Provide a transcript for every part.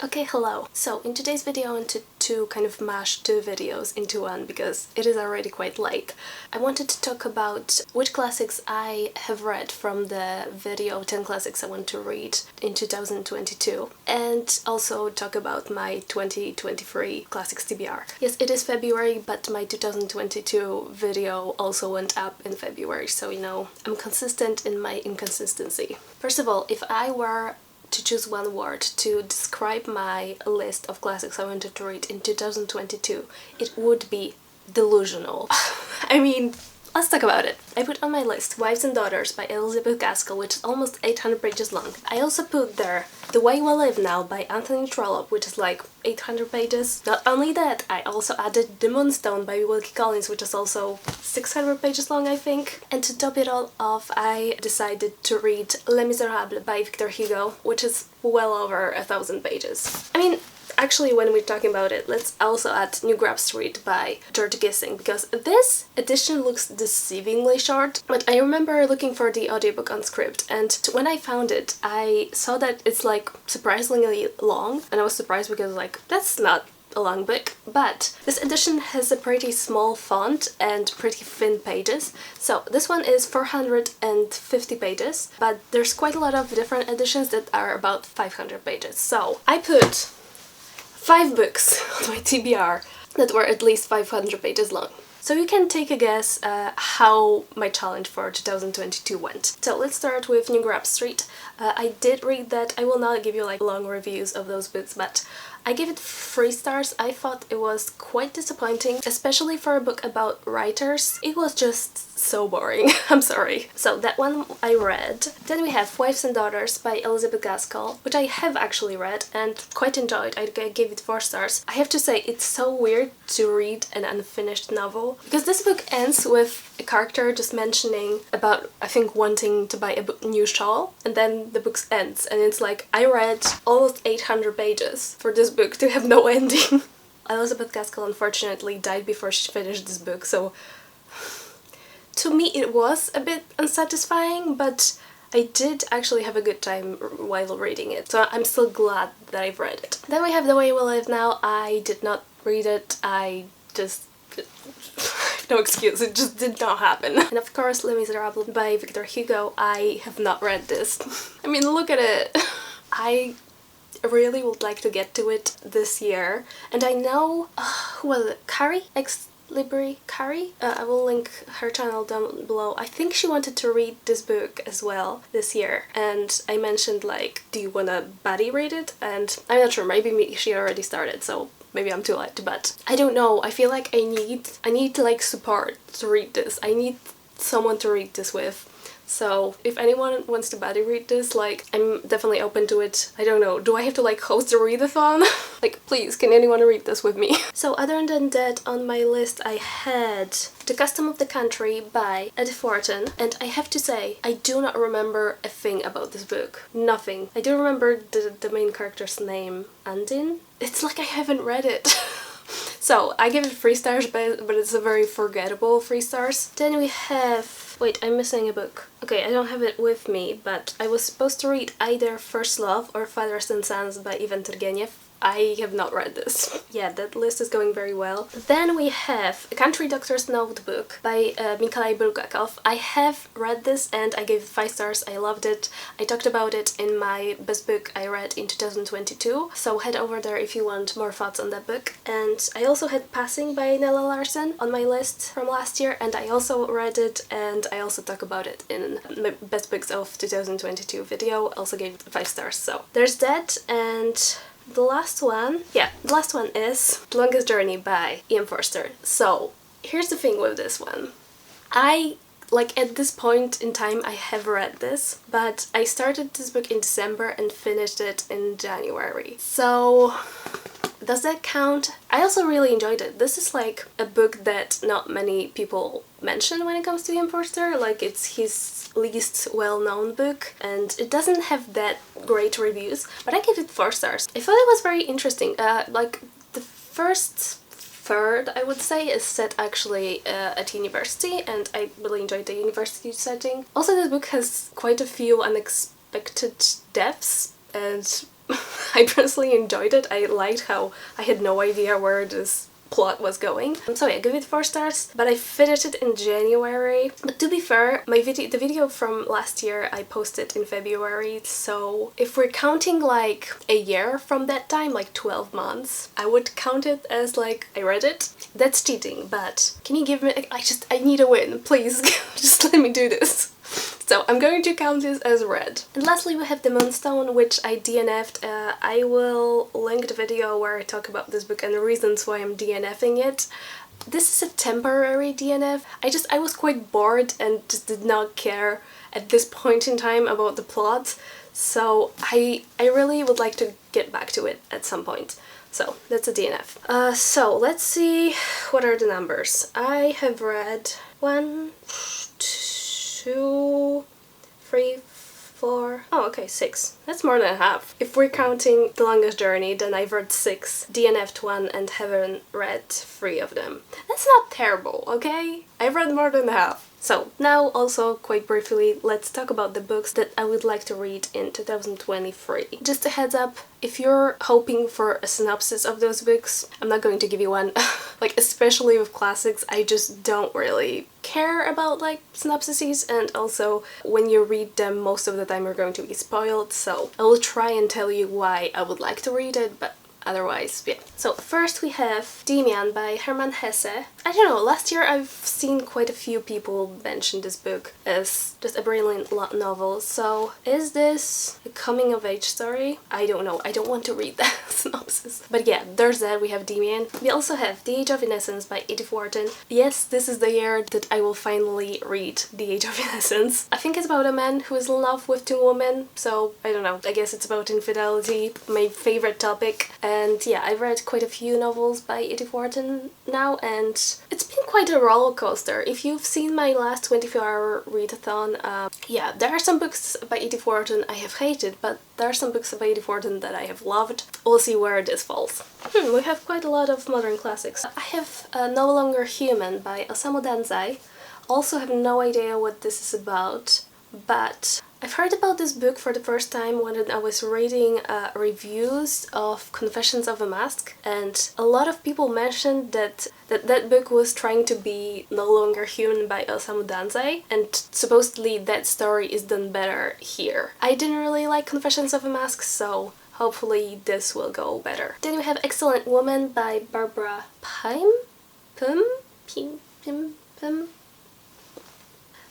Okay, hello. So in today's video I wanted to kind of mash two videos into one because it is already quite late. I wanted to talk about which classics I have read from the video 10 classics I want to read in 2022, and also talk about my 2023 classics TBR. Yes, it is February, but my 2022 video also went up in February, so you know, I'm consistent in my inconsistency. First of all, if I were to choose one word to describe my list of classics I wanted to read in 2022, it would be delusional. I mean, let's talk about it. I put on my list Wives and Daughters by Elizabeth Gaskell, which is almost 800 pages long. I also put there The Way We Live Now by Anton Trollope, which is like 800 pages. Not only that, I also added The Moonstone by Wilkie, which is also 600 pages long, I think. And to top it all off, I decided to read Les Misérables by Victor Hugo, which is well over 1,000 pages. I mean, actually, when we're talking about it, let's also add New Grub Street by Gissing, because this edition looks deceivingly short, but I remember looking for the audiobook on Script, and when I found it, I saw that it's like surprisingly long, and I was surprised because like, that's not a long book, but this edition has a pretty small font and pretty thin pages. So this one is 450 pages, but there's quite a lot of different editions that are about 500 pages. So I put 5 books on my TBR that were at least 500 pages long. So you can take a guess how my challenge for 2022 went. So let's start with New Grub Street. I did read that. I will not give you like long reviews of those books, but I gave it 3 stars. I thought it was quite disappointing, especially for a book about writers. It was just so boring. I'm sorry. So that one I read. Then we have Wives and Daughters by Elizabeth Gaskell, which I have actually read and quite enjoyed. I gave it 4 stars. I have to say, it's so weird to read an unfinished novel, because this book ends with a character just mentioning about, I think, wanting to buy a new shawl, and then the book ends, and it's like, I read almost 800 pages for this book to have no ending. Elizabeth Gaskell unfortunately died before she finished this book, so to me it was a bit unsatisfying, but I did actually have a good time while reading it, so I'm still glad that I've read it. Then we have The Way We Live Now. I did not read it. I just... no excuse, it just did not happen. And of course, Les Misérables by Victor Hugo. I have not read this. I mean, look at it. I really would like to get to it this year, and I know who was it? Carrie? Ex-Libri Carrie? I will link her channel down below. I think she wanted to read this book as well this year, and I mentioned like, do you wanna buddy read it? And I'm not sure, maybe she already started, so maybe I'm too late, but I don't know. I feel like I need like support to read this. I need someone to read this with. So if anyone wants to buddy read this, like, I'm definitely open to it. I don't know, do I have to like host a readathon? Like, please, can anyone read this with me? So other than that, on my list I had The Custom of the Country by Edith Wharton, and I have to say, I do not remember a thing about this book. Nothing. I do remember the main character's name, Anton. It's like I haven't read it. So I give it 3 stars, but it's a very forgettable 3 stars. Then we have... Wait, I'm missing a book. Okay, I don't have it with me, but I was supposed to read either First Love or Fathers and Sons by Ivan Turgenev. I have not read this. Yeah, that list is going very well. Then we have A Country Doctor's Notebook by Mikhail Bulgakov. I have read this and I gave it 5 stars. I loved it. I talked about it in my best book I read in 2022, so head over there if you want more thoughts on that book. And I also had Passing by Nella Larsen on my list from last year, and I also read it, and I also talk about it in my best books of 2022 video. Also gave it 5 stars. So there's that, and the last one is The Longest Journey by Forster. So here's the thing with this one. Like, at this point in time I have read this, but I started this book in December and finished it in January. So does that count? I also really enjoyed it. This is like a book that not many people mention when it comes to Forster. Like, it's his least well-known book, and it doesn't have that great reviews, but I gave it 4 stars. I thought it was very interesting. Like, the first third, I would say, is set actually at university, and I really enjoyed the university setting. Also, this book has quite a few unexpected deaths, and I personally enjoyed it. I liked how I had no idea where this plot was going. So yeah, give it 4 stars, but I finished it in January. But to be fair, the video from last year I posted in February, so if we're counting like a year from that time, like 12 months, I would count it as like I read it. That's cheating, but can you give me, I need a win, please. Just let me do this. So I'm going to count this as read. And lastly we have the Moonstone, which I DNF'd. I will link the video where I talk about this book and the reasons why I'm DNFing it. This is a temporary DNF. I was quite bored and just did not care at this point in time about the plot. So I really would like to get back to it at some point. So that's a DNF. So let's see, what are the numbers? I have read 1, 2, 3, 4, oh okay, 6. That's more than half. If we're counting The Longest Journey, then I've read 6, DNF'd 1 and haven't read 3 of them. That's not terrible, okay? I've read more than half. So now also quite briefly, let's talk about the books that I would like to read in 2023. Just a heads up, if you're hoping for a synopsis of those books, I'm not going to give you one. Like, especially with classics, I just don't really care about like synopsises, and also when you read them most of the time you're going to be spoiled, so I will try and tell you why I would like to read it, but otherwise, yeah. So first we have Demian by Herman Hesse. I don't know, last year I've seen quite a few people mention this book as just a brilliant novel. So is this a coming of age story? I don't know, I don't want to read that synopsis. But yeah, there's that, we have Demian. We also have The Age of Innocence by Edith Wharton. Yes, this is the year that I will finally read The Age of Innocence. I think it's about a man who is in love with 2 women, so I don't know, I guess it's about infidelity, my favorite topic. And yeah, I've read quite a few novels by Edith Wharton now, and it's been quite a roller coaster. If you've seen my last 24-hour readathon, yeah, there are some books by Edith Wharton I have hated, but there are some books by Edith Wharton that I have loved. We'll see where this falls. We have quite a lot of modern classics. I have No Longer Human by Osamu Danzai. Also have no idea what this is about, but I've heard about this book for the first time when I was reading reviews of Confessions of a Mask, and a lot of people mentioned that that book was trying to be No Longer Human by Osamu Danzai, and supposedly that story is done better here. I didn't really like Confessions of a Mask, so hopefully this will go better. Then we have Excellent Woman by Barbara Pym?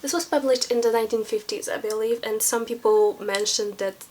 This was published in the 1950s, I believe, and some people mentioned that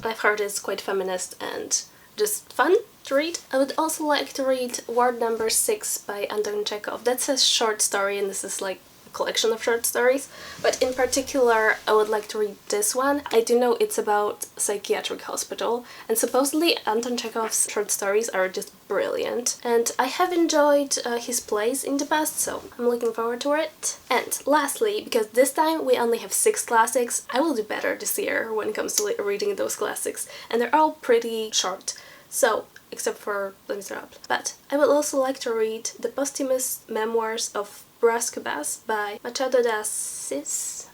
I've heard it's quite feminist and just fun to read. I would also like to read Ward Number 6 by Anton Chekhov. That's a short story, and this is like collection of short stories, but in particular I would like to read this one. I do know it's about a psychiatric hospital, and supposedly Anton Chekhov's short stories are just brilliant, and I have enjoyed his plays in the past, so I'm looking forward to it. And lastly, because this time we only have 6 classics, I will do better this year when it comes to reading those classics, and they're all pretty short, so except for Les Misérables. But I would also like to read the posthumous memoirs of Cubas by Machado de Assis?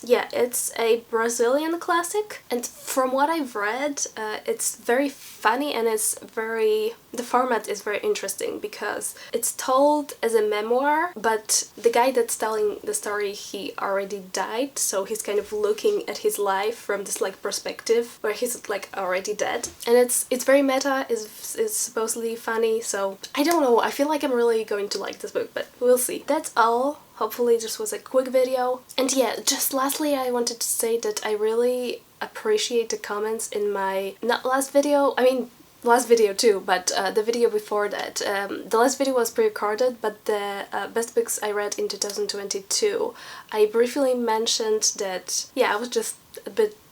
Yeah, it's a Brazilian classic, and from what I've read, it's very funny, and the format is very interesting because it's told as a memoir, but the guy that's telling the story, he already died, so he's kind of looking at his life from this like perspective where he's like already dead, and it's very meta, it's supposedly funny, so I don't know, I feel like I'm really going to like this book, but we'll see. That's all. Hopefully this was a quick video. And yeah, just lastly I wanted to say that I really appreciate the comments in my last video too, but the video before that. The last video was pre-recorded, but the best books I read in 2022. I briefly mentioned that, yeah,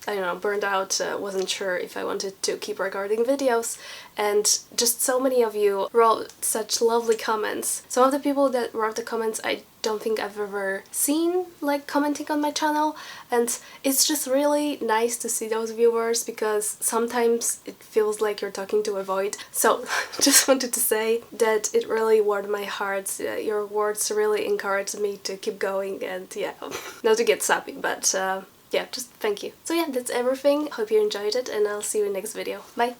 I I don't know, burned out, wasn't sure if I wanted to keep recording videos, and just so many of you wrote such lovely comments. Some of the people that wrote the comments I don't think I've ever seen, like, commenting on my channel, and it's just really nice to see those viewers, because sometimes it feels like you're talking to a void. So just wanted to say that it really warmed my heart. Your words really encouraged me to keep going, and yeah, not to get sappy, but yeah, just thank you. So yeah, that's everything. Hope you enjoyed it, and I'll see you in the next video. Bye!